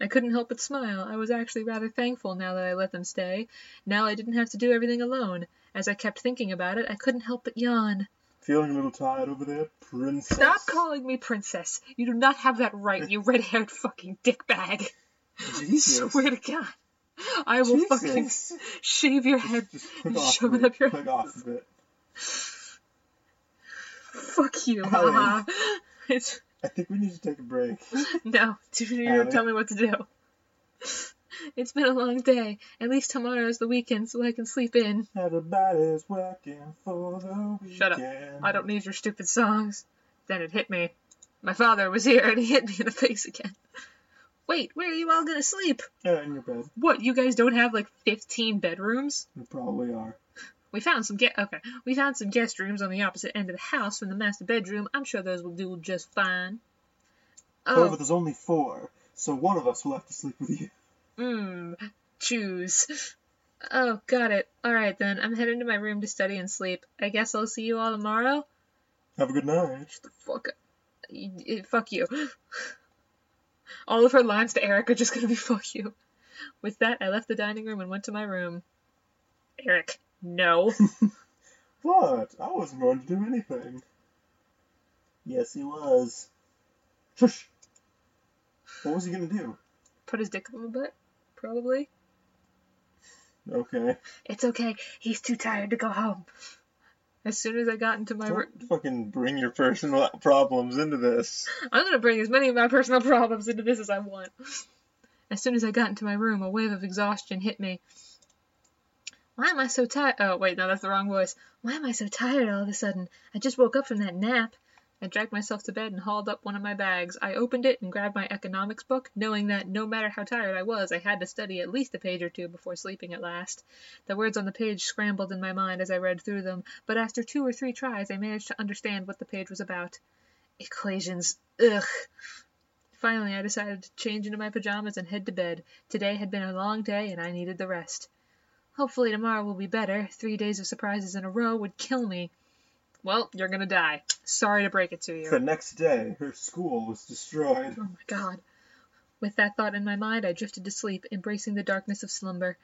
I couldn't help but smile. I was actually rather thankful now that I let them stay. Now I didn't have to do everything alone. As I kept thinking about it, I couldn't help but yawn. Feeling a little tired over there, princess? Stop calling me princess. You do not have that right, you red-haired fucking dickbag. Jesus. Swear to God. I will fucking shave your head and shove it up your Click off a bit. Fuck you, haha. I think we need to take a break. No, you don't tell me what to do. It's been a long day. At least tomorrow's the weekend so I can sleep in. Everybody's working for the weekend. Shut up. I don't need your stupid songs. Then it hit me. My father was here and he hit me in the face again. Wait, where are you all gonna sleep? In your bed. What, you guys don't have like 15 bedrooms? We probably are. We found some guest rooms on the opposite end of the house from the master bedroom. I'm sure those will do just fine. However, there's only 4, so one of us will have to sleep with you. Choose. Oh, got it. Alright then, I'm heading to my room to study and sleep. I guess I'll see you all tomorrow? Have a good night. Shut the fuck up. Fuck you. All of her lines to Erik are just gonna be fuck you. With that, I left the dining room and went to my room. Erik, no. What? I wasn't going to do anything. Yes, he was. Shush! What was he gonna do? Put his dick on my butt? Probably. Okay. It's okay. He's too tired to go home. As soon as I got into my room... Don't fucking bring your personal problems into this. I'm gonna bring as many of my personal problems into this as I want. As soon as I got into my room, a wave of exhaustion hit me. Why am I so tired? Oh, wait, no, that's the wrong voice. Why am I so tired all of a sudden? I just woke up from that nap. I dragged myself to bed and hauled up one of my bags. I opened it and grabbed my economics book, knowing that no matter how tired I was, I had to study at least a page or two before sleeping at last. The words on the page scrambled in my mind as I read through them, but after 2 or 3 tries, I managed to understand what the page was about. Equations. Ugh. Finally, I decided to change into my pajamas and head to bed. Today had been a long day, and I needed the rest. Hopefully tomorrow will be better. 3 days of surprises in a row would kill me. Well, you're gonna die. Sorry to break it to you. The next day, her school was destroyed. Oh my God. With that thought in my mind, I drifted to sleep, embracing the darkness of slumber.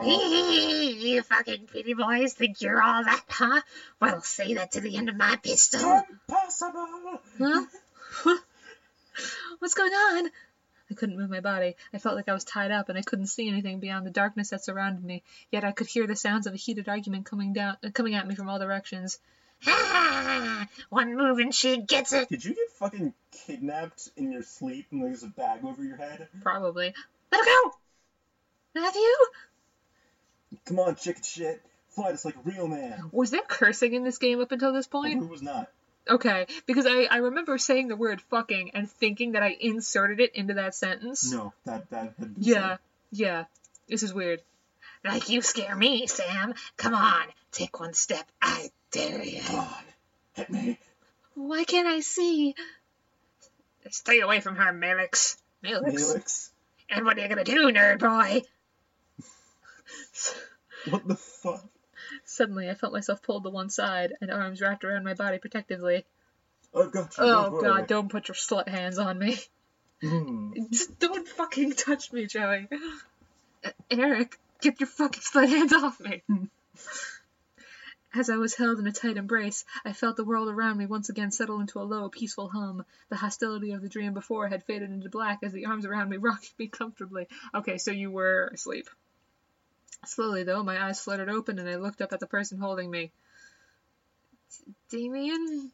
You fucking pretty boys think you're all that, huh? Well, say that to the end of my pistol. Impossible! Huh? What's going on? I couldn't move my body. I felt like I was tied up, and I couldn't see anything beyond the darkness that surrounded me. Yet I could hear the sounds of a heated argument coming at me from all directions. One move and she gets it. Did you get fucking kidnapped in your sleep and there's a bag over your head? Probably. Let go! Matthew? Come on, chicken shit. Fight us like a real man. Was there cursing in this game up until this point? Who was not? Okay, because I remember saying the word fucking and thinking that I inserted it into that sentence. No, that had been Yeah, yeah. This is weird. Like you scare me, Sam. Come on, take one step. I dare you. Come on, hit me. Why can't I see? Stay away from her, Melix. Melix? And what are you gonna do, nerd boy? What the fuck? Suddenly, I felt myself pulled to one side and arms wrapped around my body protectively. I've got you. Oh God, don't put your slut hands on me. Just don't fucking touch me, Joey. Erik, get your fucking slut hands off me. As I was held in a tight embrace, I felt the world around me once again settle into a low, peaceful hum. The hostility of the dream before had faded into black as the arms around me rocked me comfortably. Okay, so you were asleep. Slowly, though, my eyes fluttered open and I looked up at the person holding me. Damien?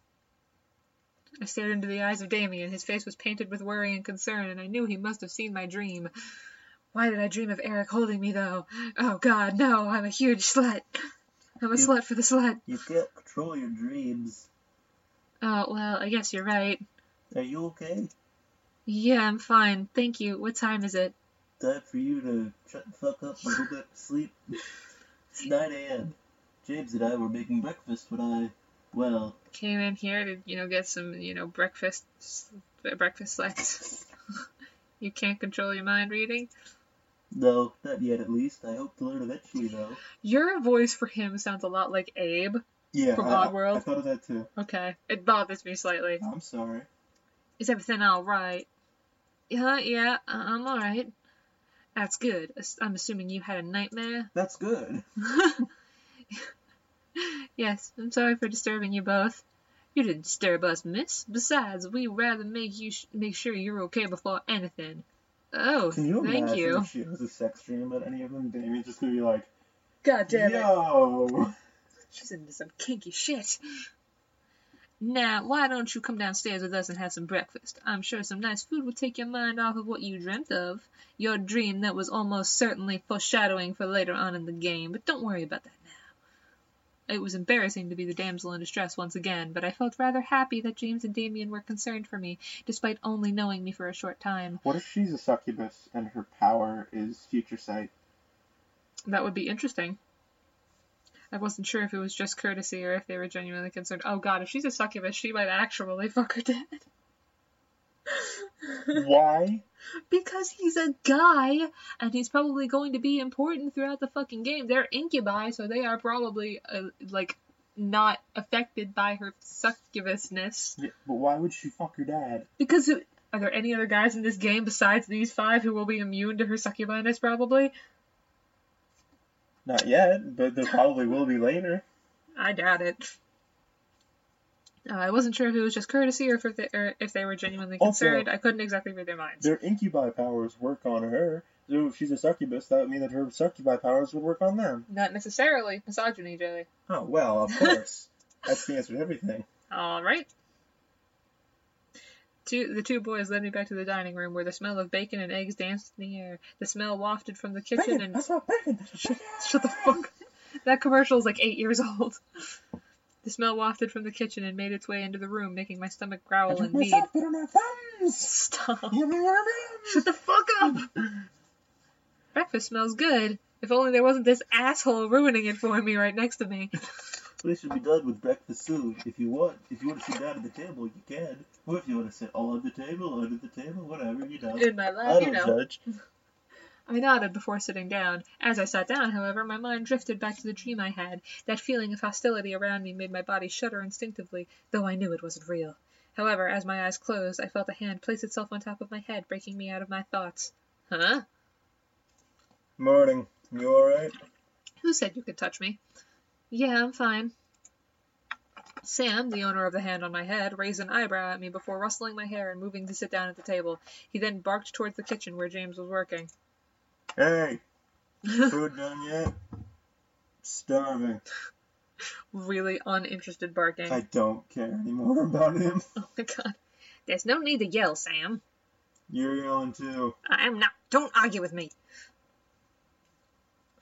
I stared into the eyes of Damien. His face was painted with worry and concern, and I knew he must have seen my dream. Why did I dream of Erik holding me, though? Oh, God, no, I'm a huge slut. I'm a slut for the slut. You can't control your dreams. Oh, well, I guess you're right. Are you okay? Yeah, I'm fine. Thank you. What time is it? Time for you to shut the fuck up and go back to sleep. It's 9 a.m. James and I were making breakfast when I, came in here to, get some, breakfast slacks. You can't control your mind reading? No, not yet at least. I hope to learn eventually, though. Your voice for him sounds a lot like Abe Yeah, from Oddworld. I thought of that too. Okay, it bothers me slightly. I'm sorry. Is everything alright? Yeah, I'm alright. That's good. I'm assuming you had a nightmare? That's good. Yes, I'm sorry for disturbing you both. You didn't disturb us, miss. Besides, we'd rather make sure you're okay before anything. Oh, Can you thank imagine you. if she has a sex dream about any of them? Damien's just gonna be like, God damn it. yo! She's into some kinky shit. Now, why don't you come downstairs with us and have some breakfast? I'm sure some nice food will take your mind off of what you dreamt of. Your dream that was almost certainly foreshadowing for later on in the game, but don't worry about that now. It was embarrassing to be the damsel in distress once again, but I felt rather happy that James and Damien were concerned for me, despite only knowing me for a short time. What if she's a succubus and her power is future sight? That would be interesting. I wasn't sure if it was just courtesy or if they were genuinely concerned. Oh god, if she's a succubus, she might actually fuck her dad. Why? Because he's a guy, and he's probably going to be important throughout the fucking game. They're incubi, so they are probably, not affected by her succubusness. Yeah, but why would she fuck her dad? Because are there any other guys in this game besides these 5 who will be immune to her succubiness, probably? Not yet, but there probably will be later. I doubt it. I wasn't sure if it was just courtesy or if they were genuinely concerned. Also, I couldn't exactly read their minds. Their incubi powers work on her. So if she's a succubus, that would mean that her succubi powers would work on them. Not necessarily. Misogyny, Joey. Oh, well, of course. That's the answer to everything. Alright. The two boys led me back to the dining room where the smell of bacon and eggs danced in the air. The smell wafted from the kitchen Bacon! and... I smell bacon! Shut the fuck. That commercial is like 8 years old. The smell wafted from the kitchen and made its way into the room, making my stomach growl and knead. Stop. Shut the fuck up! Breakfast smells good. If only there wasn't this asshole ruining it for me right next to me. We should be done with breakfast soon. If you want to sit down at the table, you can. Or if you want to sit on the table, under the table, whatever, you know. In my lap, I don't judge. I nodded before sitting down. As I sat down, however, my mind drifted back to the dream I had. That feeling of hostility around me made my body shudder instinctively, though I knew it wasn't real. However, as my eyes closed, I felt a hand place itself on top of my head, breaking me out of my thoughts. Huh? Morning. You alright? Who said you could touch me? Yeah, I'm fine. Sam, the owner of the hand on my head, raised an eyebrow at me before rustling my hair and moving to sit down at the table. He then barked towards the kitchen where James was working. Hey! Food done yet? Starving. Really uninterested barking. I don't care anymore about him. Oh my god. There's no need to yell, Sam. You're yelling too. I'm not. Don't argue with me.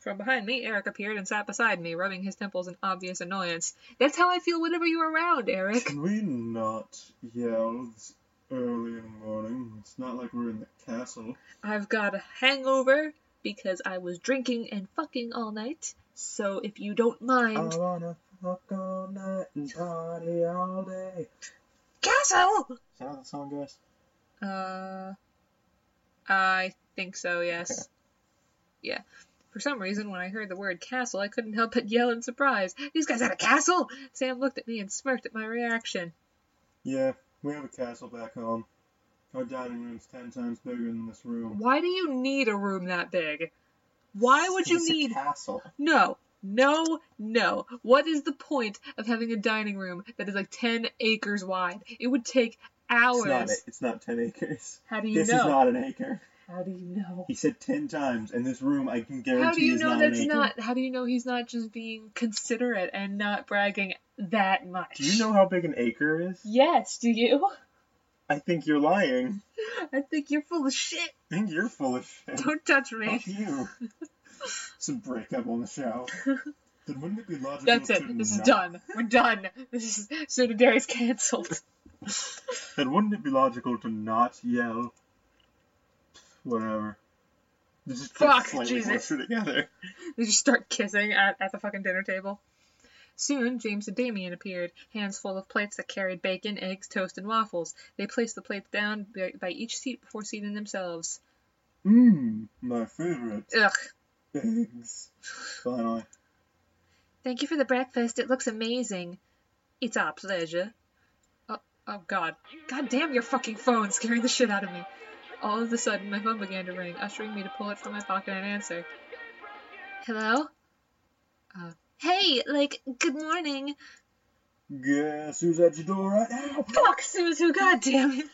From behind me, Erik appeared and sat beside me, rubbing his temples in obvious annoyance. That's how I feel whenever you're around, Erik. Can we not yell this early in the morning? It's not like we're in the castle. I've got a hangover because I was drinking and fucking all night. So if you don't mind... I wanna fuck all night and party all day. Castle! Is that how the song goes? I think so, yes. Okay. Yeah. For some reason, when I heard the word castle, I couldn't help but yell in surprise. These guys had a castle? Sam looked at me and smirked at my reaction. Yeah, we have a castle back home. Our dining room's 10 times bigger than this room. Why do you need a room that big? Why would you It's need... a castle. No. What is the point of having a dining room that is like 10 acres wide? It would take hours. It's not 10 acres. How do you This know? is not an acre. How do you know? He said 10 times, and this room, I can guarantee, How do you is know not that's an acre. not? How do you know he's not just being considerate and not bragging that much? Do you know how big an acre is? Yes, do you? I think you're lying. I think you're full of shit. I think you're full of shit. Don't touch me. Fuck you. Some breakup on the show. Then wouldn't it be logical That's to it. This is not... done. We're done. This is Dere's cancelled. Then wouldn't it be logical to not yell? Whatever. Just Fuck, slightly Jesus. closer together. They just start kissing at the fucking dinner table. Soon, James and Damien appeared, hands full of plates that carried bacon, eggs, toast, and waffles. They placed the plates down by each seat before seating themselves. My favorite. Ugh. Eggs. Finally. Thank you for the breakfast. It looks amazing. It's our pleasure. Oh god. God damn your fucking phone, scaring the shit out of me. All of a sudden, my phone began to ring, ushering me to pull it from my pocket and answer. Hello? Hey, good morning. Guess who's at your door right now? Fuck, Suzu, god damn it.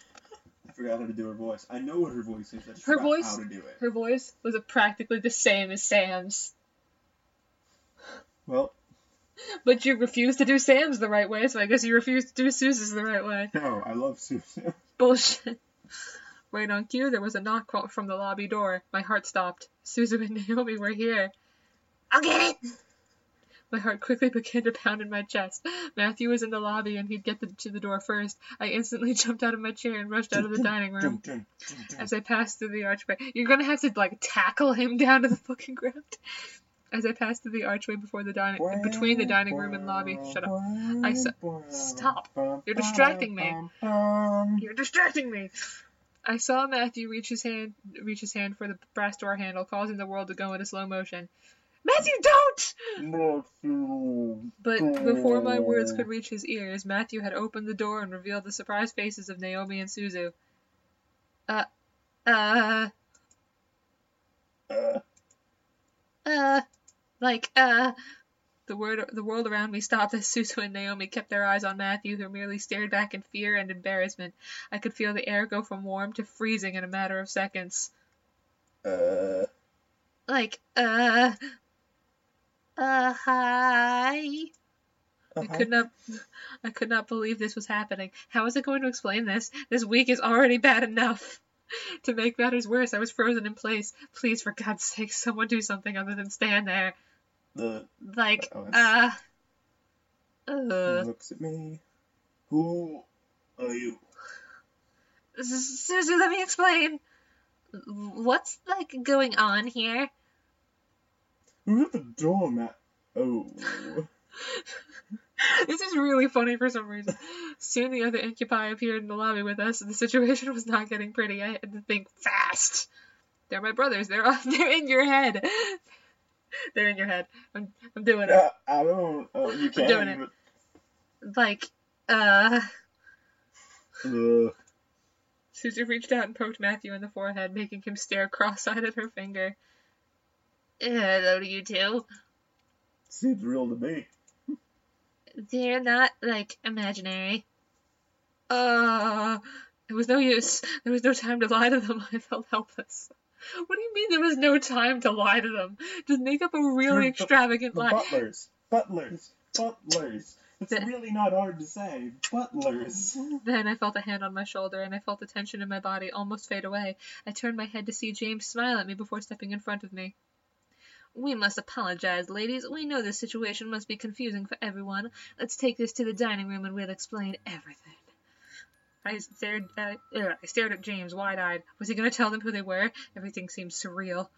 I forgot how to do her voice. I know what her voice is. I just Her forgot voice- how to do it. Her voice was practically the same as Sam's. Well, But you refused to do Sam's the right way, so I guess you refused to do Suzu's the right way. no, I love Susan. Bullshit. Right on cue, there was a knock from the lobby door. My heart stopped. Suzu and Naomi were here. I'll get it. My heart quickly began to pound in my chest. Matthew was in the lobby and he'd get to the door first. I instantly jumped out of my chair and rushed out of the dining room. As I passed through the archway, you're gonna have to tackle him down to the fucking ground. As I passed through the archway between the dining room and lobby, shut up. Stop! You're distracting me. You're distracting me. I saw Matthew reach his hand for the brass door handle, causing the world to go into slow motion. Matthew, don't! But before my words could reach his ears, Matthew had opened the door and revealed the surprised faces of Naomi and Suzu. The world around me stopped as Suzu and Naomi kept their eyes on Matthew, who merely stared back in fear and embarrassment. I could feel the air go from warm to freezing in a matter of seconds. Hi. I could not believe this was happening. How was I going to explain this? This week is already bad enough. To make matters worse, I was frozen in place. Please, for God's sake, someone do something other than stand there. Looks at me. Who are you? Suzu, let me explain. What's, going on here? Who's at the door, Matt? Oh. This is really funny for some reason. Soon the other incubi appeared in the lobby with us, and the situation was not getting pretty. I had to think fast. They're my brothers. They're in your head. They're in your head. I'm doing it. I don't. You can't. I'm doing it. Suzu reached out and poked Matthew in the forehead, making him stare cross-eyed at her finger. Hello to you two. Seems real to me. They're not, imaginary. It was no use. There was no time to lie to them. I felt helpless. What do you mean there was no time to lie to them? Just make up a really extravagant lie. Butlers. It's really not hard to say. Butlers. Then I felt a hand on my shoulder, and I felt the tension in my body almost fade away. I turned my head to see James smile at me before stepping in front of me. We must apologize, ladies. We know this situation must be confusing for everyone. Let's take this to the dining room and we'll explain everything. I stared at James, wide-eyed. Was he going to tell them who they were? Everything seemed surreal.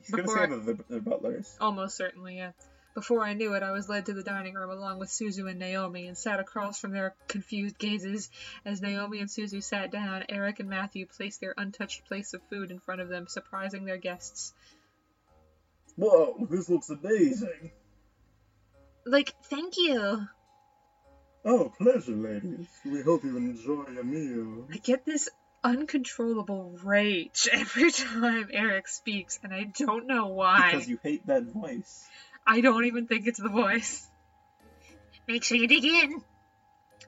He's going to say that they're butlers. Almost certainly, yeah. Before I knew it, I was led to the dining room along with Suzu and Naomi and sat across from their confused gazes. As Naomi and Suzu sat down, Erik and Matthew placed their untouched plates of food in front of them, surprising their guests. Whoa, this looks amazing. Thank you. Oh, pleasure, ladies. We hope you enjoy your meal. I get this uncontrollable rage every time Erik speaks, and I don't know why. Because you hate that voice. I don't even think it's the voice. Make sure you dig in.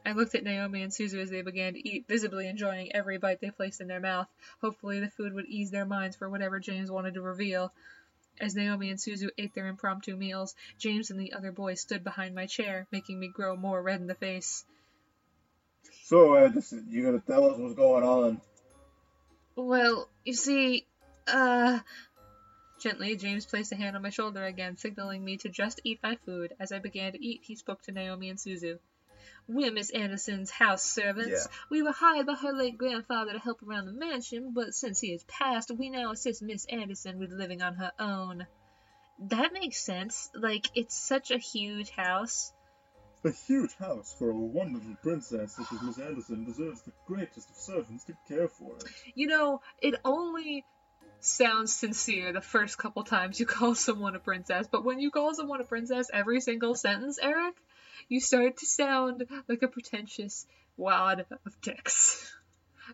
I looked at Naomi and Suzu as they began to eat, visibly enjoying every bite they placed in their mouth. Hopefully the food would ease their minds for whatever James wanted to reveal. As Naomi and Suzu ate their impromptu meals, James and the other boys stood behind my chair, making me grow more red in the face. So, Anderson, you gonna tell us what's going on? Well, you see, Gently, James placed a hand on my shoulder again, signaling me to just eat my food. As I began to eat, he spoke to Naomi and Suzu. We're Miss Anderson's house servants. Yeah. We were hired by her late grandfather to help around the mansion, but since he has passed, we now assist Miss Anderson with living on her own. That makes sense. It's such a huge house. A huge house for a wonderful princess such as Miss Anderson deserves the greatest of servants to care for it. It only sounds sincere the first couple times you call someone a princess, but when you call someone a princess every single sentence, Erik, you start to sound like a pretentious wad of dicks.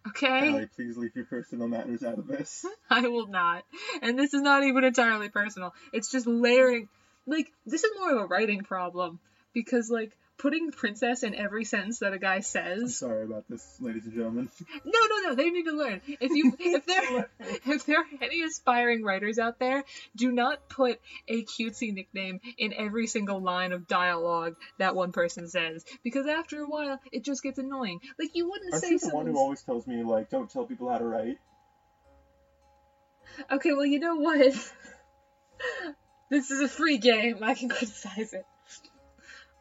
Okay? Allie, please leave your personal matters out of this. I will not. And this is not even entirely personal. It's just layering. Like, this is more of a writing problem. Because, like, putting princess in every sentence that a guy I'm says. sorry about this, ladies and gentlemen. No, they need to learn. If there are any aspiring writers out there, do not put a cutesy nickname in every single line of dialogue that one person says. Because after a while, it just gets annoying. Like, you wouldn't Aren't say you the one who someone's... always tells me, like, don't tell people how to write? Okay, well, you know what? This is a free game. I can criticize it.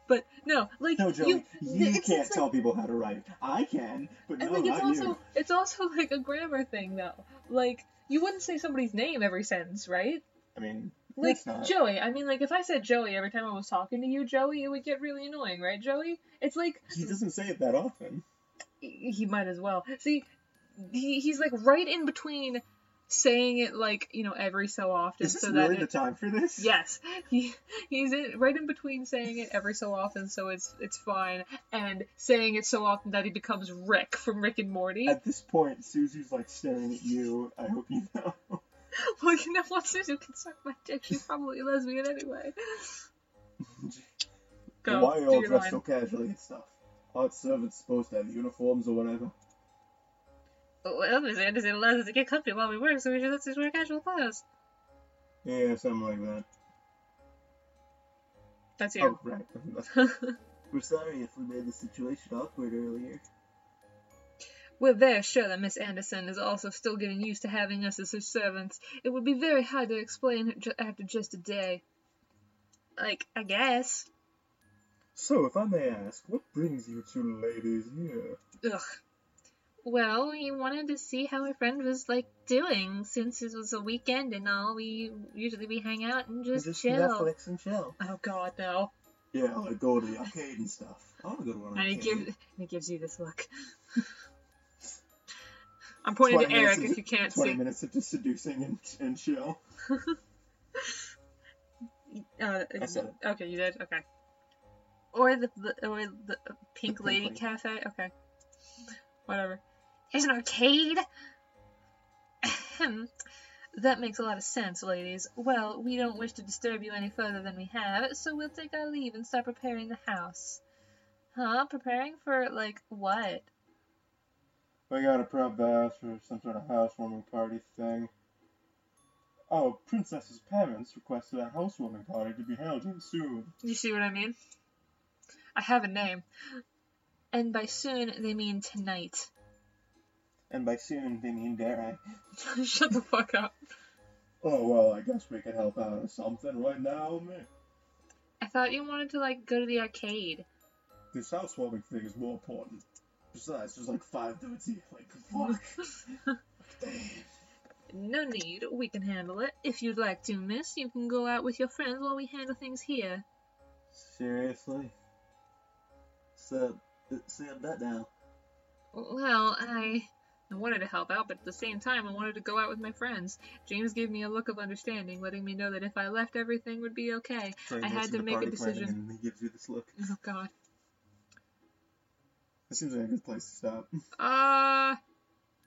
But no, like No, Joey, you it's can't like, tell people how to write. I can, but and no, like not it's also like a grammar thing though. Like you wouldn't say somebody's name every sentence, right? I mean, Like that's not. Joey. I mean, like if I said Joey every time I was talking to you, Joey, it would get really annoying, right, Joey? It's like He doesn't say it that often. he might as well. See, he's like right in between saying it like, you know, every so often. Is this so really that the time for this? Yes, he's right in between saying it every so often, so it's fine, and saying it so often that he becomes Rick from Rick and Morty. At this point, Susie's like staring at you. I hope you know. Well, you know what, Susan can suck my dick. She's probably a lesbian anyway. Go. Why are you do all your dressed line. so casually and stuff? Aren't servants supposed to have uniforms or whatever? Well, Miss Anderson allows us to get comfy while we work, so we should just wear casual clothes. Yeah, something like that. That's you. Oh, right. We're sorry if we made the situation awkward earlier. We're very sure that Miss Anderson is also still getting used to having us as her servants. It would be very hard to explain after just a day. Like, I guess. So, if I may ask, what brings you two ladies here? Ugh. Well, we wanted to see how our friend was, like, doing, since it was a weekend and all. We hang out and just chill. Netflix and chill. Oh god, no. Yeah, like go to the arcade and stuff. I want to go to an And arcade. he gives you this look. I'm pointing to Erik if you can't 20 see. minutes of just seducing and chill. I said it. Okay, you did? Okay. Or the Pink The Lady Pink Lady. Cafe? Okay. Whatever. Here's an arcade! Ahem. That makes a lot of sense, ladies. Well, we don't wish to disturb you any further than we have, so we'll take our leave and start preparing the house. Huh? Preparing for, like, what? We gotta prep the house for some sort of housewarming party thing. Oh, Princess's parents requested a housewarming party to be held here soon. You see what I mean? I have a name. And by soon, they mean tonight. And by soon, they mean Dere. Shut the fuck up. Oh, well, I guess we could help out or something right now, man. I thought you wanted to, like, go to the arcade. This housewarming thing is more important. Besides, there's like 5 dudes here. Like, fuck. Damn. No need. We can handle it. If you'd like to, miss, you can go out with your friends while we handle things here. Seriously? So, say that now. Well, I wanted to help out, but at the same time, I wanted to go out with my friends. James gave me a look of understanding, letting me know that if I left, everything would be okay. Train I goes had to to the make a party planning decision. And he gives you this look. Oh, God. This seems like a good place to stop.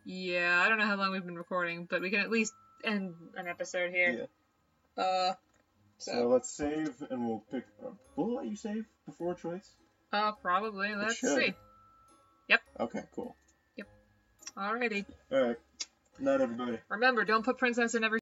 Yeah, I don't know how long we've been recording, but we can at least end an episode here. Yeah. So let's save, and we'll pick. Will it let you save before choice? Probably. Let's should. see. Okay, cool. Alrighty. Alright. Night, everybody. Remember, don't put princess in every